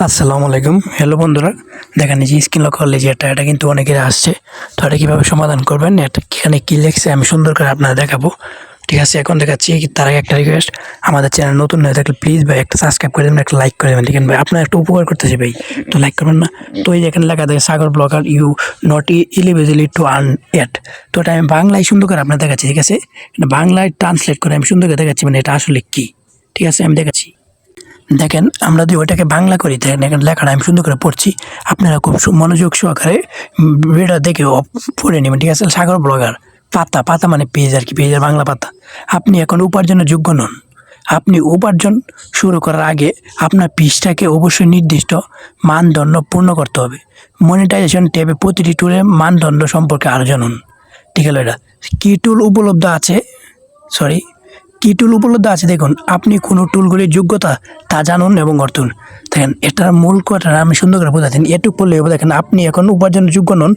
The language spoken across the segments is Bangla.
আসসালামু আলাইকুম। হ্যালো বন্ধুরা, দেখেন এই যে স্ক্রিন লক করলে যে এটা কিন্তু অনেকের আসছে। তো এটা কীভাবে সমাধান করবেন, এটা এখানে কী লিখছে আমি সুন্দর করে আপনাদের দেখাবো। ঠিক আছে, এখন দেখাচ্ছি। তার আগে একটা রিকোয়েস্ট, আমাদের চ্যানেল নতুন হয়ে থাকলে প্লিজ ভাই একটা সাবস্ক্রাইব করে দেবেন, একটা লাইক করে দেবেন। ঠিক আছে ভাই, আপনার একটা উপকার করতেছে ভাই, তো লাইক করবেন না? তো এই যে এখানে লেখা থাকে Sagar blogger you not eligible to earn it. তো এটা আমি বাংলায় সুন্দর করে আপনার দেখাচ্ছি। ঠিক আছে, এটা বাংলায় ট্রান্সলেট করে আমি সুন্দর করে দেখাচ্ছি, মানে এটা আসলে কী। ঠিক আছে, আমি দেখাচ্ছি। দেখেন, আমরা যদি ওইটাকে বাংলা করি, দেখেন এখানে লেখাটা আমি সুন্দর করে পড়ছি, আপনারা খুব মনোযোগ সহকারে ভিডিওটা দেখে পড়ে নেবেন। ঠিক আছে, সাগর ব্লগার, পাতা পাতা মানে পেজ আর কি, পেজের বাংলা পাতা। আপনি এখন উপার্জনের যোগ্য নন। আপনি উপার্জন শুরু করার আগে আপনার পেজটাকে অবশ্যই নির্দিষ্ট মানদণ্ড পূর্ণ করতে হবে। মনিটাইজেশন ট্যাবে প্রতিটি টুলের মানদণ্ড সম্পর্কে আরও জানুন। ঠিক আছে, এটা কী টুল উপলব্ধ আছে, কী টুল উপলব্ধ আছে দেখুন। আপনি কোনো টুলগুলির যোগ্যতা তা জানুন এবং অর্থন। দেখেন, এটার মূল কথাটা আমি সুন্দর করে বোঝাচ্ছেন, এটুকু পড়লে দেখেন আপনি এখন উপার্জনের যোগ্য নন।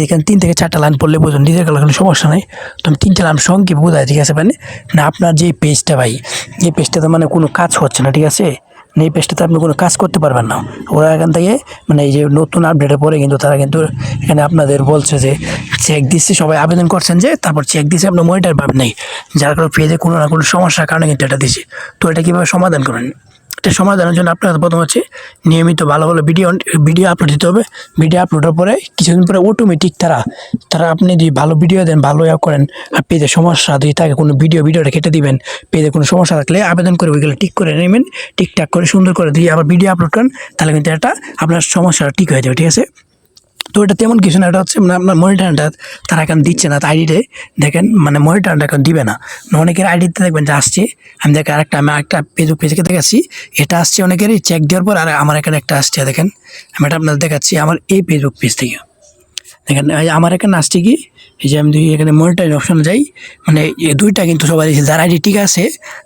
এখানে 3 থেকে 4টা লাইন পড়লে বোঝুন, নিজের কোনো সমস্যা নেই। তো আমি 3টা লাইন সংক্ষেপে বোঝাই। ঠিক আছে, মানে না আপনার যে পেজটা ভাই, এই পেজটাতে মানে কোনো কাজ হচ্ছে না। ঠিক আছে, এই পেজটাতে আপনি কোনো কাজ করতে পারবেন না। ওরা এখান থেকে মানে এই যে নতুন আপডেটের পরে কিন্তু তারা কিন্তু এখানে আপনাদের বলছে যে চেক দিচ্ছে, সবাই আবেদন করছেন, যে তারপর চেক দিচ্ছে আপনার মনিটর পাবেন নাই, যার কারণে পেজে কোনো না কোনো সমস্যার কারণে কিন্তু এটা দিচ্ছে। তো এটা কীভাবে সমাধান করেন? এটা সমাধানের জন্য আপনার প্রথম হচ্ছে নিয়মিত ভালো ভালো ভিডিও আপলোড দিতে হবে। ভিডিও আপলোডের পরে কিছুদিন পরে অটোমেটিক তারা আপনি যদি ভালো ভিডিও দেন, ভালো করেন, আর পেজে সমস্যা যদি থাকে কোনো ভিডিওটা কেটে দিবেন। পেজে কোনো সমস্যা থাকলে আবেদন করে ওইগুলো ঠিক করে নেবেন, ঠিকঠাক করে সুন্দর করে দিয়ে আবার ভিডিও আপলোড করেন, তাহলে কিন্তু এটা আপনার সমস্যাটা ঠিক হয়ে যাবে। ঠিক আছে, তো এটা তেমন কিছু না, এটা হচ্ছে মানে আপনার মনিটরটা তারা এখন দিচ্ছে না, আইডিতে দেখেন মানে মনিটরটা এখন দিবে না। অনেকের আইডিতে দেখবেন যে আসছে, আমি দেখেন আমি একটা পেজকে দেখাচ্ছি, এটা আসছে অনেকেরই চেক দেওয়ার পর, আর আমার এখানে একটা আসছে দেখেন, আমি এটা আপনাদের দেখাচ্ছি আমার এই ফেসবুক পেজ থেকে। দেখেন আমার এখানে আসছে কি, এই যে আমি এখানে মনিটর অপশনে যাই, মানে এই দুইটা কিন্তু সবাই দিচ্ছে। যার আইডি ঠিক আছে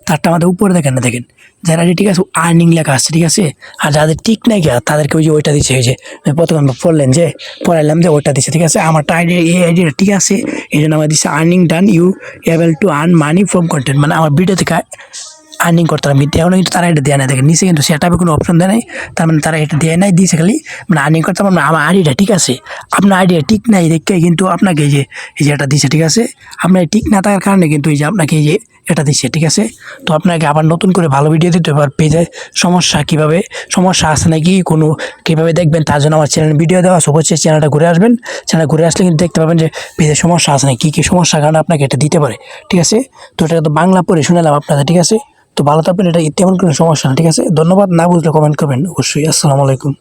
তারটা আমাদের উপরে দেখেন না, দেখেন যার আইডি ঠিক আছে আর্নিং লেখা আসছে। ঠিক আছে, আর যাদের ঠিক নাই গিয়া তাদেরকে ওই যে ওইটা দিচ্ছে, ওই যে প্রথমে পড়াইলাম যে ওইটা দিচ্ছে। ঠিক আছে, আমারটা এই আইডিটা ঠিক আছে, এই জন্য আমার দিচ্ছে earning done, you able to earn money from content, মানে আমার ভিডিও থেকে আর্নিং করতে হবে। এখনও কিন্তু তারা এটা দেয় না, দেখেন নিচে কিন্তু সেটা কোনো অপশন দেয় নাই, তার মানে তারা এটা দেয় নাই, দিয়েছে খালি মানে আর্নিং করতে পারবেন। আমার আইডিটা ঠিক আছে, আপনার আইডিয়া ঠিক নাই দেখে কিন্তু আপনাকে এই যে এটা দিচ্ছে। ঠিক আছে, আপনার ঠিক না থাকার কারণে কিন্তু এই যে আপনাকে এই যে এটা দিচ্ছে। ঠিক আছে, তো আপনাকে আবার নতুন করে ভালো ভিডিও দিতে হবে। আর পেজে সমস্যা আছে নাকি কোনো কীভাবে দেখবেন, তার জন্য আমার চ্যানেল ভিডিও দেওয়া আছে, অবশ্যই চ্যানেলটা ঘুরে আসবেন। চ্যানেল ঘুরে আসলে কিন্তু দেখতে পাবেন যে পেজে সমস্যা আছে নাকি, কী সমস্যার কারণে আপনাকে এটা দিতে পারে। ঠিক আছে, তো এটা তো বাংলা পড়ে শুনেলাম আপনাদের। ঠিক আছে, তো ভালো থাকবেন, এটা তেমন কোনো সমস্যা না। ঠিক আছে, ধন্যবাদ। না বুঝলে কমেন্ট করবেন অবশ্যই। আসসালামু আলাইকুম।